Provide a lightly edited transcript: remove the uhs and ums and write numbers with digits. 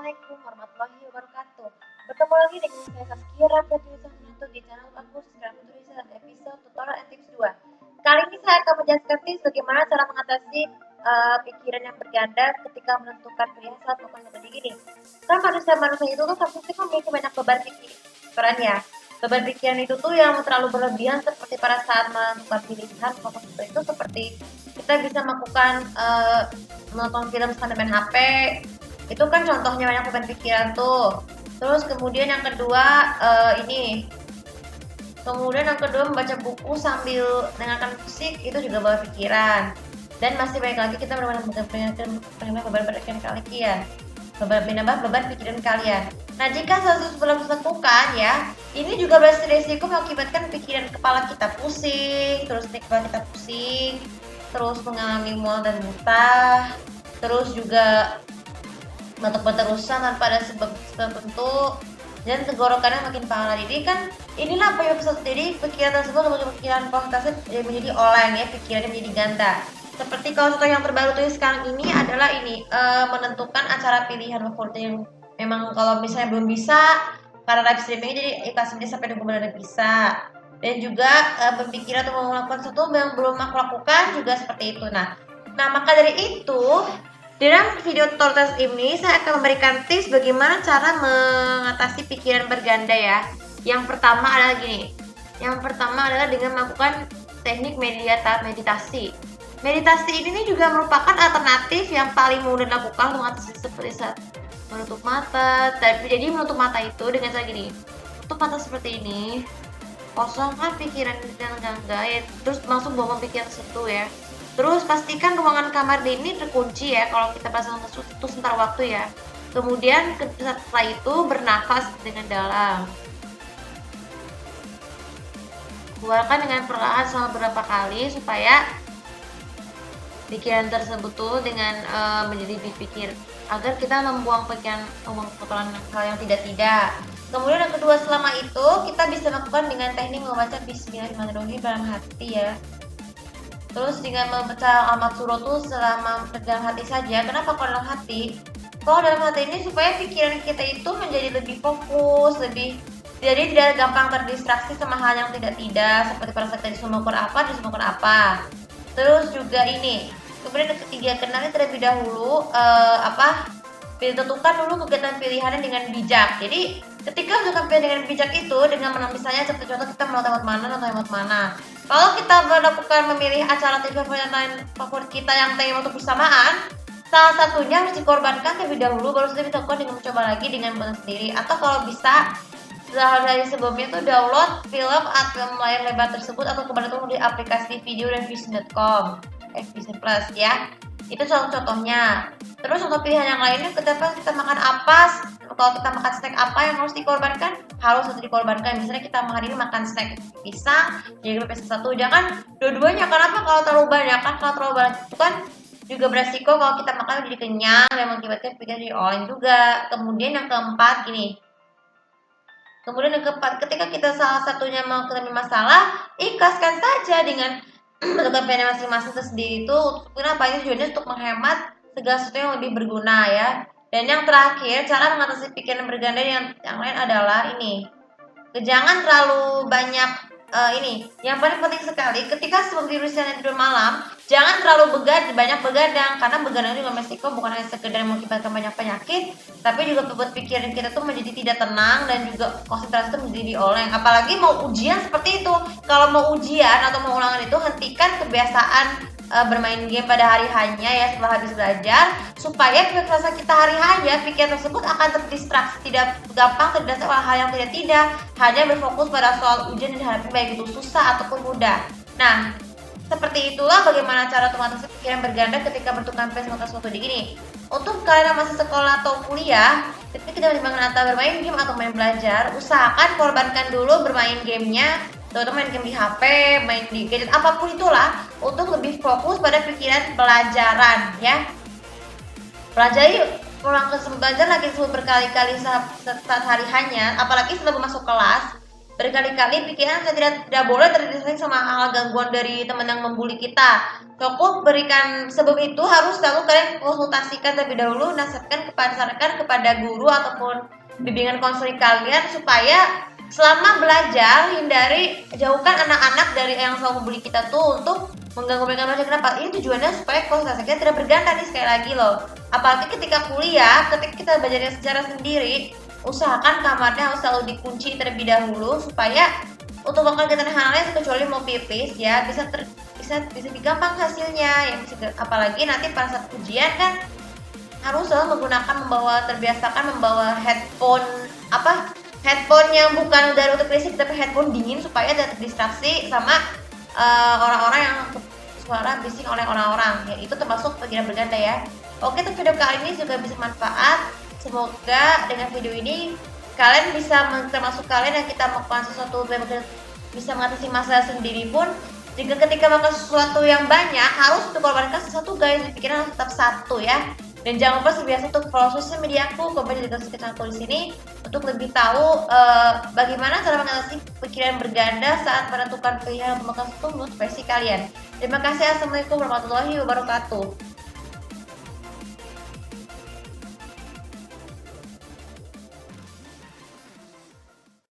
Assalamualaikum warahmatullahi wabarakatuh. Bertemu lagi dengan saya Saskia Tulisan untuk di channel aku Sekarang Tulisan dan episode tutorial and tips 2. Kali ini saya akan menjelaskan tips bagaimana cara mengatasi pikiran yang berganda ketika menentukan pilihan saat melakukan seperti ini. Kan manusia itu tuh pasti memiliki banyak beban pikiran ya. Beban pikiran itu tuh yang terlalu berlebihan seperti pada saat menentukan pilihan seperti itu, seperti kita bisa melakukan menonton film sambil main HP. Itu kan contohnya banyak beban pikiran tuh. Terus kemudian yang kedua membaca buku sambil mendengarkan musik itu juga beban pikiran. Dan masih banyak lagi kita menambah beban pikiran kalian. Beban pikiran kalian. Nah, jika sesuatu belum dilakukan ya, ini juga beresiko mengakibatkan pikiran kepala kita pusing, terus mengalami mual dan muntah, terus juga batuk berterusan tanpa ada sebab tertentu, dan tenggorokannya makin parah. Jadi kan inilah penyebab. Jadi pikiran tersebut sebagai pikiran kualitasnya menjadi oleng ya, pikirannya menjadi ganda. Seperti kalau contoh yang terbaru tuh sekarang ini adalah menentukan acara pilihan favorit yang memang kalau misalnya belum bisa karena live streaming jadi ikhlasin dia sampai benar-benar bisa. Dan juga berpikir atau melakukan sesuatu yang belum aku lakukan juga seperti itu. Nah maka dari itu dalam video tutorial ini saya akan memberikan tips bagaimana cara mengatasi pikiran berganda ya. Yang pertama adalah gini. Yang pertama adalah dengan melakukan teknik meditasi. Meditasi ini juga merupakan alternatif yang paling mudah dilakukan untuk mengatasi seperti saat menutup mata. Jadi menutup mata itu dengan cara gini. Tutup mata seperti ini. Kosongkan pikiran dan gangga ya, terus langsung buang pikiran tersebut ya. Terus pastikan ruangan kamar ini terkunci ya kalau kita pasang sesuatu sebentar waktu ya. Kemudian setelah itu bernafas dengan dalam. Keluarkan dengan perlahan selama beberapa kali supaya pikiran tersebut tuh dengan menjadi dipikir agar kita membuang kotoran hal yang tidak. Kemudian yang kedua, selama itu kita bisa lakukan dengan teknik membaca Bismillahirrahmanirrahim dalam hati ya. Terus dengan membaca Ahmad Surah tuh selama dalam hati saja. Kenapa kalau dalam hati? Kalau dalam hati ini supaya pikiran kita itu menjadi lebih fokus, jadi tidak gampang terdistraksi sama hal yang tidak seperti pada saat tadi disuruh melakukan apa. Terus juga kemudian yang ketiga, kenali terlebih dahulu tentukan dulu kegiatan pilihannya dengan bijak. Jadi ketika menentukan pilihan dengan bijak itu dengan misalnya seperti contoh kita mau tempat mana. Kalau kita melakukan memilih acara TV favorit kita yang tema untuk bersamaan, salah satunya harus dikorbankan terlebih dahulu, baru saja dilakukan dengan mencoba lagi dengan benar sendiri. Atau kalau bisa dari sebelumnya tuh download film atau layar lebar tersebut atau kembali di aplikasi video dan vision.com, Vision Plus ya. Itu contohnya. Terus untuk pilihan yang lainnya, kita makan apa? Kalau kita makan snack apa yang harus dikorbankan? Harus dikorbankan. Misalnya kita hari ini makan snack pisang, jadi pisang satu. Jangan dua-duanya. Kenapa? Kalau terlalu banyak itu kan juga beresiko kalau kita makan jadi kenyang dan mengakibatkan pikiran jadi oleng juga. Kemudian yang keempat ketika kita salah satunya mau ketemu masalah, ikhlaskan saja dengan menentukan pilihan masing-masing tersendiri itu. Kenapa? Ini tujuannya untuk menghemat segala sesuatu yang lebih berguna ya. Dan yang terakhir, cara mengatasi pikiran berganda yang lain adalah jangan terlalu banyak yang paling penting sekali ketika sebelum tidur malam, jangan terlalu banyak begadang, karena begadang juga resiko bukan hanya sekedar mengakibatkan banyak penyakit, tapi juga membuat pikiran kita tuh menjadi tidak tenang dan juga konsentrasi itu menjadi oleng. Apalagi mau ujian seperti itu. Kalau mau ujian atau mau ulangan itu, hentikan kebiasaan bermain game pada hari hanya ya setelah habis belajar, supaya kebiasaan kita hari hanya pikiran tersebut akan terdistraksi, tidak gampang terdistraksi oleh hal yang tidak, hanya berfokus pada soal ujian dan dihadapi baik itu susah ataupun mudah. Nah, seperti itulah bagaimana cara mengatasi pikiran berganda ketika bertukar melakukan sesuatu di gini. Untuk kalian yang masih sekolah atau kuliah, ketika kita mempertimbangkan antara bermain game atau main belajar, usahakan korbankan dulu bermain gamenya, terutama main game di HP, main di gadget, apapun itulah, untuk lebih fokus pada pikiran pelajaran ya. Pelajari ulang belajar lagi berkali-kali saat hari hanya, apalagi setelah masuk kelas. berkali-kali pikiran saya tidak boleh terdistraksi sama hal gangguan dari teman yang membuli kita. Cukup berikan sebab itu harus selalu kalian konsultasikan terlebih dahulu, nasihatkan kepada guru ataupun bimbingan konseling kalian supaya selama belajar hindari jauhkan anak-anak dari yang selalu membuli kita tuh untuk mengganggu mereka belajar. Kenapa? Ini tujuannya supaya konsentrasi kita tidak berganda nih sekali lagi loh. Apalagi ketika kuliah, ketika kita belajarnya secara sendiri, usahakan kamarnya harus selalu dikunci terlebih dahulu supaya untuk melakukan kegiatan hal lain kecuali mau pipis ya bisa gampang hasilnya yang bisa, apalagi nanti pada saat ujian kan harus selalu terbiasakan membawa headphone yang bukan dari untuk listrik tapi headphone dingin supaya tidak terdistraksi sama orang-orang yang suara bising oleh orang-orang ya, itu termasuk pikiran berganda ya. Oke, untuk video kali ini juga bisa manfaat. Semoga dengan video ini kalian bisa termasuk kalian yang kita melakukan sesuatu bisa mengatasi masalah sendiri pun jika ketika melakukan sesuatu yang banyak harus dikorbankan sesuatu guys, pikiran harus tetap satu ya. Dan jangan lupa sebiasa untuk follow sosial media aku, komen juga sekitar aku di sini untuk lebih tahu bagaimana cara mengatasi pikiran berganda saat menentukan pilihan untuk melakukan suatu menurut versi kalian. Terima kasih. Assalamualaikum warahmatullahi wabarakatuh.